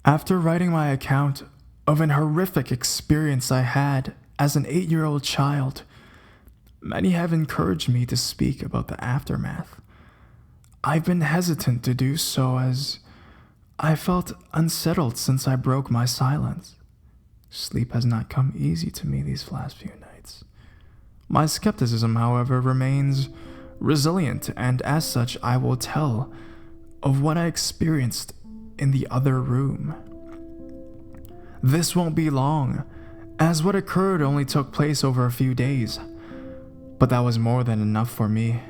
After writing my account of an horrific experience I had as an 8-year-old child, many have encouraged me to speak about the aftermath. I've been hesitant to do so as I felt unsettled since I broke my silence. Sleep has not come easy to me these last few nights. My skepticism, however, remains resilient, and as such I will tell of what I experienced in the other room. This won't be long, as what occurred only took place over a few days, but that was more than enough for me.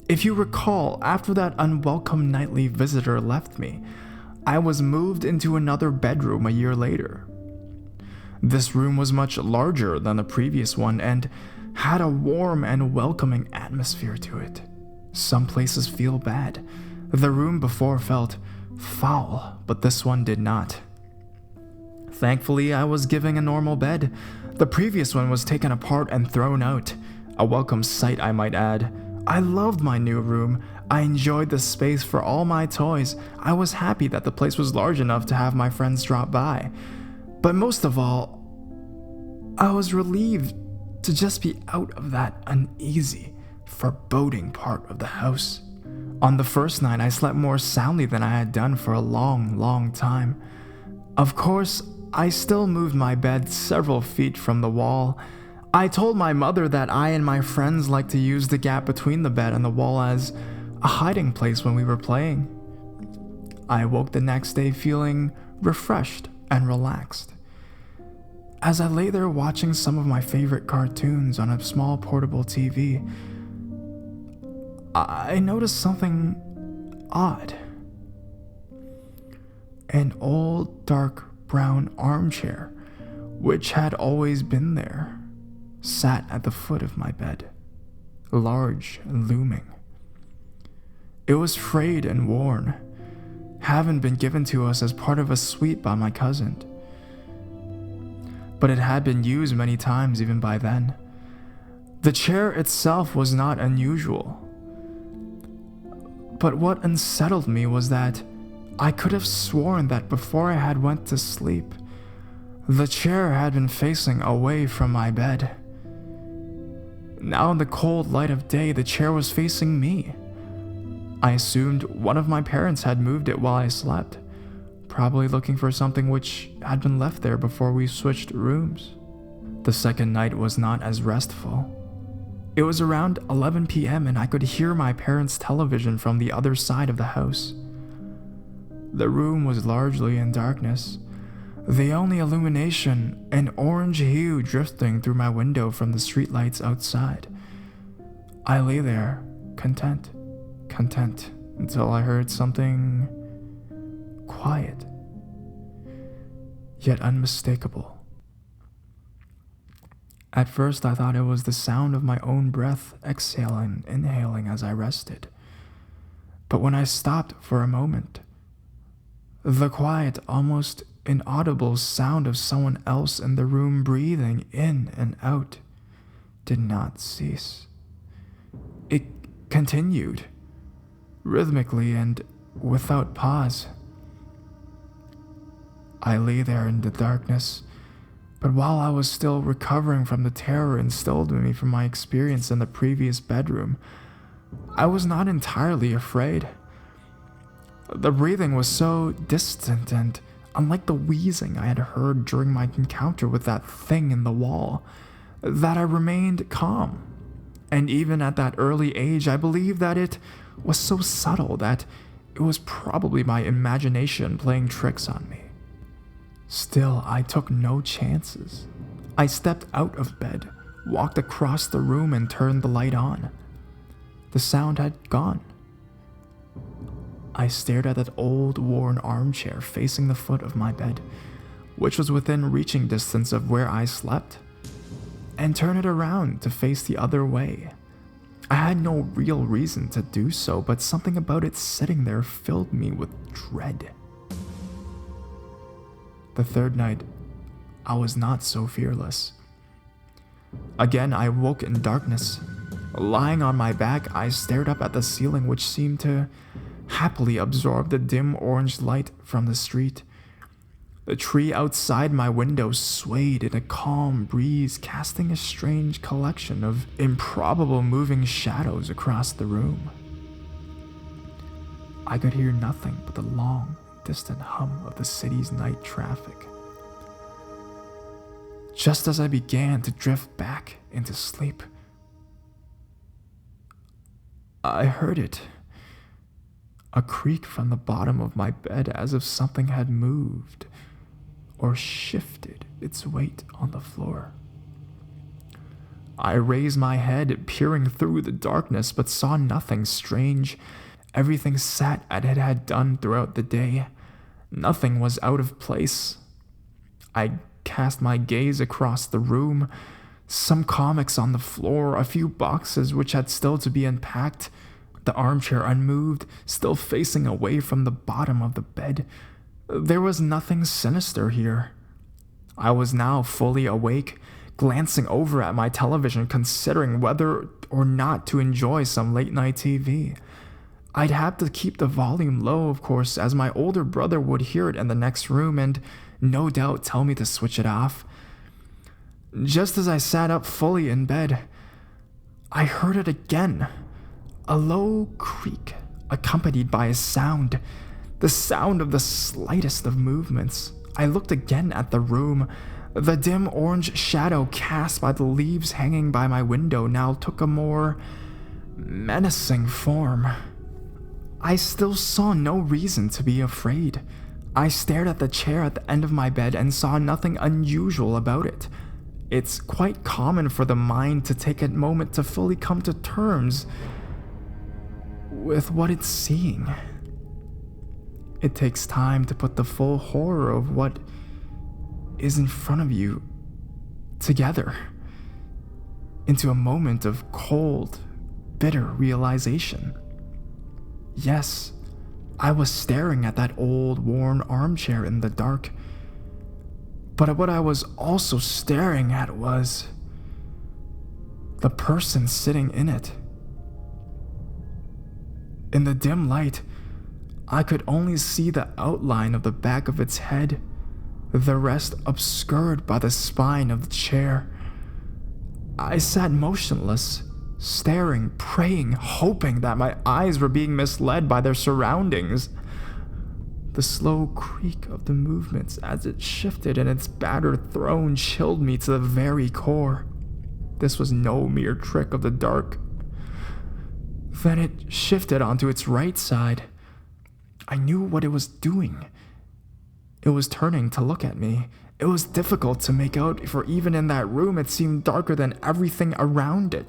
If you recall, after that unwelcome nightly visitor left me, I was moved into another bedroom a year later. This room was much larger than the previous one and had a warm and welcoming atmosphere to it. Some places feel bad. The room before felt foul, but this one did not. Thankfully, I was given a normal bed. The previous one was taken apart and thrown out. A welcome sight, I might add. I loved my new room. I enjoyed the space for all my toys. I was happy that the place was large enough to have my friends drop by. But most of all, I was relieved to just be out of that uneasy, foreboding part of the house. On the first night, I slept more soundly than I had done for a long time. Of course, I still moved my bed several feet from the wall. I told my mother that I and my friends liked to use the gap between the bed and the wall as a hiding place when we were playing. I awoke the next day feeling refreshed and relaxed. As I lay there watching some of my favorite cartoons on a small portable TV, I noticed something odd. An old dark brown armchair, which had always been there, sat at the foot of my bed, large and looming. It was frayed and worn, having been given to us as part of a suite by my cousin. But it had been used many times even by then. The chair itself was not unusual. But what unsettled me was that I could have sworn that before I had went to sleep, the chair had been facing away from my bed. Now in the cold light of day, the chair was facing me. I assumed one of my parents had moved it while I slept, probably looking for something which had been left there before we switched rooms. The second night was not as restful. It was around 11 p.m. and I could hear my parents' television from the other side of the house. The room was largely in darkness, the only illumination an orange hue drifting through my window from the streetlights outside. I lay there, content, until I heard something quiet, yet unmistakable. At first I thought it was the sound of my own breath exhaling and inhaling as I rested. But when I stopped for a moment, the quiet, almost inaudible sound of someone else in the room breathing in and out did not cease. It continued, rhythmically and without pause. I lay there in the darkness, but while I was still recovering from the terror instilled in me from my experience in the previous bedroom, I was not entirely afraid. The breathing was so distant and unlike the wheezing I had heard during my encounter with that thing in the wall, that I remained calm. And even at that early age, I believed that it was so subtle that it was probably my imagination playing tricks on me. Still, I took no chances. I stepped out of bed, walked across the room, and turned the light on. The sound had gone. I stared at that old, worn armchair facing the foot of my bed, which was within reaching distance of where I slept, and turned it around to face the other way. I had no real reason to do so, but something about it sitting there filled me with dread. The third night, I was not so fearless. Again, I woke in darkness. Lying on my back, I stared up at the ceiling, which seemed to happily absorb the dim orange light from the street, The tree outside my window swayed in a calm breeze, casting a strange collection of improbable moving shadows across the room. I could hear nothing but the long, distant hum of the city's night traffic. Just as I began to drift back into sleep, I heard it. A creak from the bottom of my bed, as if something had moved or shifted its weight on the floor. I raised my head, peering through the darkness, but saw nothing strange. Everything sat as it had done throughout the day. Nothing was out of place. I cast my gaze across the room. Some comics on the floor, a few boxes which had still to be unpacked, the armchair unmoved, still facing away from the bottom of the bed. There was nothing sinister here. I was now fully awake, glancing over at my television, considering whether or not to enjoy some late-night TV. I'd have to keep the volume low, of course, as my older brother would hear it in the next room and no doubt tell me to switch it off. Just as I sat up fully in bed, I heard it again. A low creak, accompanied by a sound. The sound of the slightest of movements. I looked again at the room. The dim orange shadow cast by the leaves hanging by my window now took a more menacing form. I still saw no reason to be afraid. I stared at the chair at the end of my bed and saw nothing unusual about it. It's quite common for the mind to take a moment to fully come to terms with what it's seeing. It takes time to put the full horror of what is in front of you together into a moment of cold, bitter realization. Yes, I was staring at that old, worn armchair in the dark. But what I was also staring at was the person sitting in it. In the dim light, I could only see the outline of the back of its head, the rest obscured by the spine of the chair. I sat motionless, staring, praying, hoping that my eyes were being misled by their surroundings. The slow creak of the movements as it shifted in its battered throne chilled me to the very core. This was no mere trick of the dark. Then it shifted onto its right side. I knew what it was doing. It was turning to look at me. It was difficult to make out, for even in that room it seemed darker than everything around it.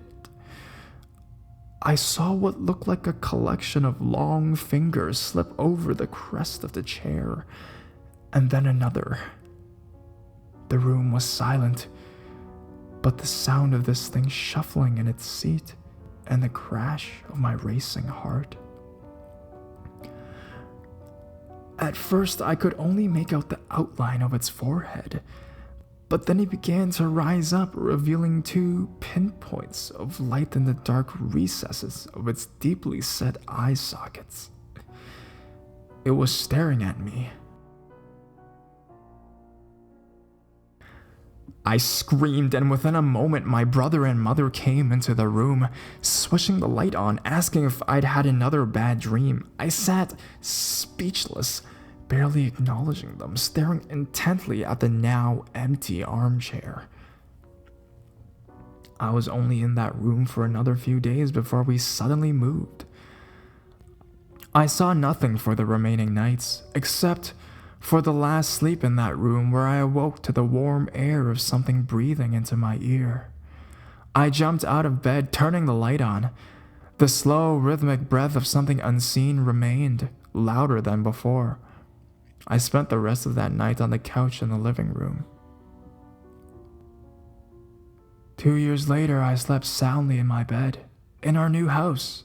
I saw what looked like a collection of long fingers slip over the crest of the chair, and then another. The room was silent, but the sound of this thing shuffling in its seat and the crash of my racing heart. At first, I could only make out the outline of its forehead, but then it began to rise up, revealing two pinpoints of light in the dark recesses of its deeply set eye sockets. It was staring at me. I screamed, and within a moment my brother and mother came into the room, switching the light on, asking if I'd had another bad dream. I sat speechless, barely acknowledging them, staring intently at the now empty armchair. I was only in that room for another few days before we suddenly moved. I saw nothing for the remaining nights, except for the last sleep in that room where I awoke to the warm air of something breathing into my ear. I jumped out of bed, turning the light on. The slow, rhythmic breath of something unseen remained, louder than before. I spent the rest of that night on the couch in the living room. 2 years later, I slept soundly in my bed, in our new house.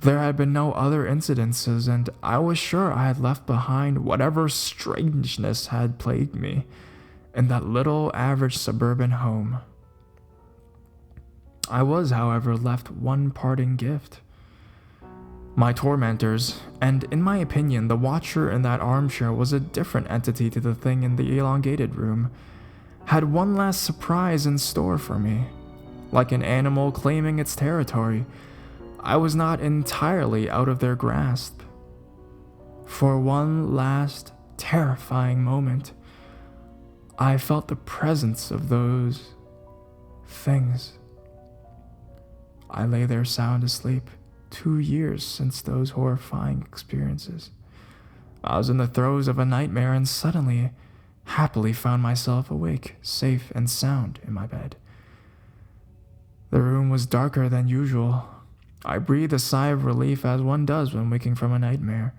There had been no other incidences, and I was sure I had left behind whatever strangeness had plagued me in that little average suburban home. I was, however, left one parting gift. My tormentors, and in my opinion, the watcher in that armchair was a different entity to the thing in the elongated room, had one last surprise in store for me. Like an animal claiming its territory, I was not entirely out of their grasp. For one last terrifying moment, I felt the presence of those things. I lay there sound asleep, 2 years since those horrifying experiences. I was in the throes of a nightmare and suddenly, happily found myself awake, safe and sound in my bed. The room was darker than usual. I breathed a sigh of relief as one does when waking from a nightmare.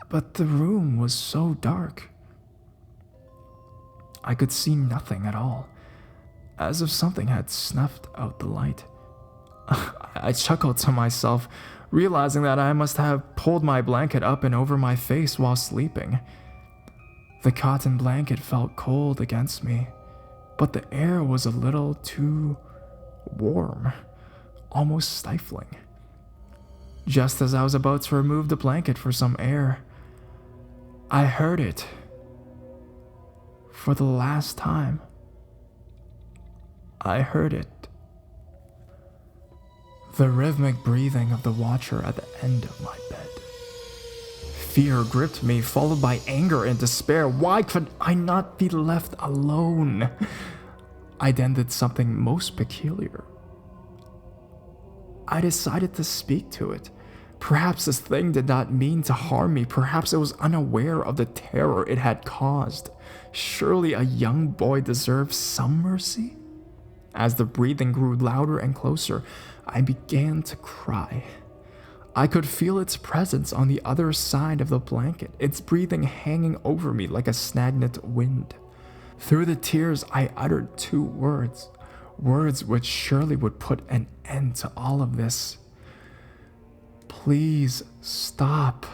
But the room was so dark. I could see nothing at all, as if something had snuffed out the light. I chuckled to myself, realizing that I must have pulled my blanket up and over my face while sleeping. The cotton blanket felt cold against me, but the air was a little too warm, almost stifling. Just as I was about to remove the blanket for some air, I heard it for the last time. I heard it. The rhythmic breathing of the watcher at the end of my bed. Fear gripped me, followed by anger and despair. Why could I not be left alone? I then did something most peculiar. I decided to speak to it. Perhaps this thing did not mean to harm me. Perhaps it was unaware of the terror it had caused. Surely a young boy deserves some mercy? As the breathing grew louder and closer, I began to cry. I could feel its presence on the other side of the blanket, its breathing hanging over me like a stagnant wind. Through the tears, I uttered 2 words, words which surely would put an end to all of this. Please stop.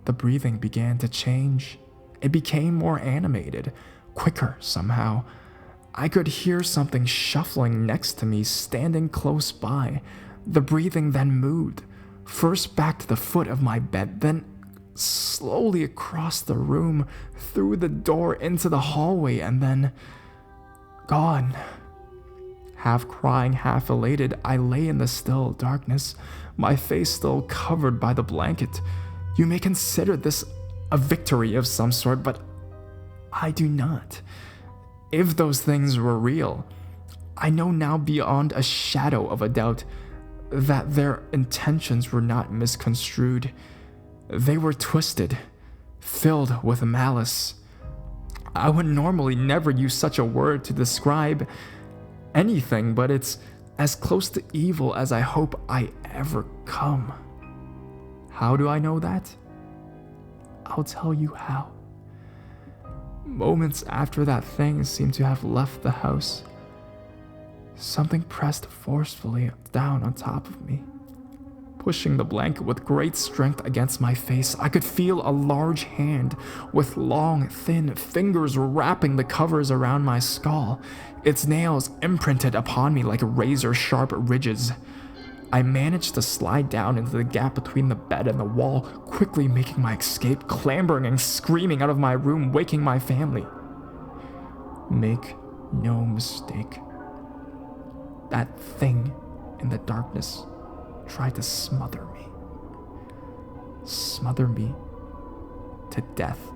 The breathing began to change. It became more animated, quicker somehow. I could hear something shuffling next to me, standing close by. The breathing then moved, first back to the foot of my bed, then slowly across the room, through the door into the hallway, and then gone. Half crying, half elated, I lay in the still darkness, my face still covered by the blanket. You may consider this a victory of some sort, but I do not. If those things were real, I know now beyond a shadow of a doubt that their intentions were not misconstrued. They were twisted, filled with malice. I would normally never use such a word to describe anything, but it's as close to evil as I hope I ever come. How do I know that? I'll tell you how. Moments after that thing seemed to have left the house, something pressed forcefully down on top of me, pushing the blanket with great strength against my face. I could feel a large hand with long, thin fingers wrapping the covers around my skull, its nails imprinted upon me like razor-sharp ridges. I managed to slide down into the gap between the bed and the wall, quickly making my escape, clambering and screaming out of my room, waking my family. Make no mistake. That thing in the darkness tried to smother me to death.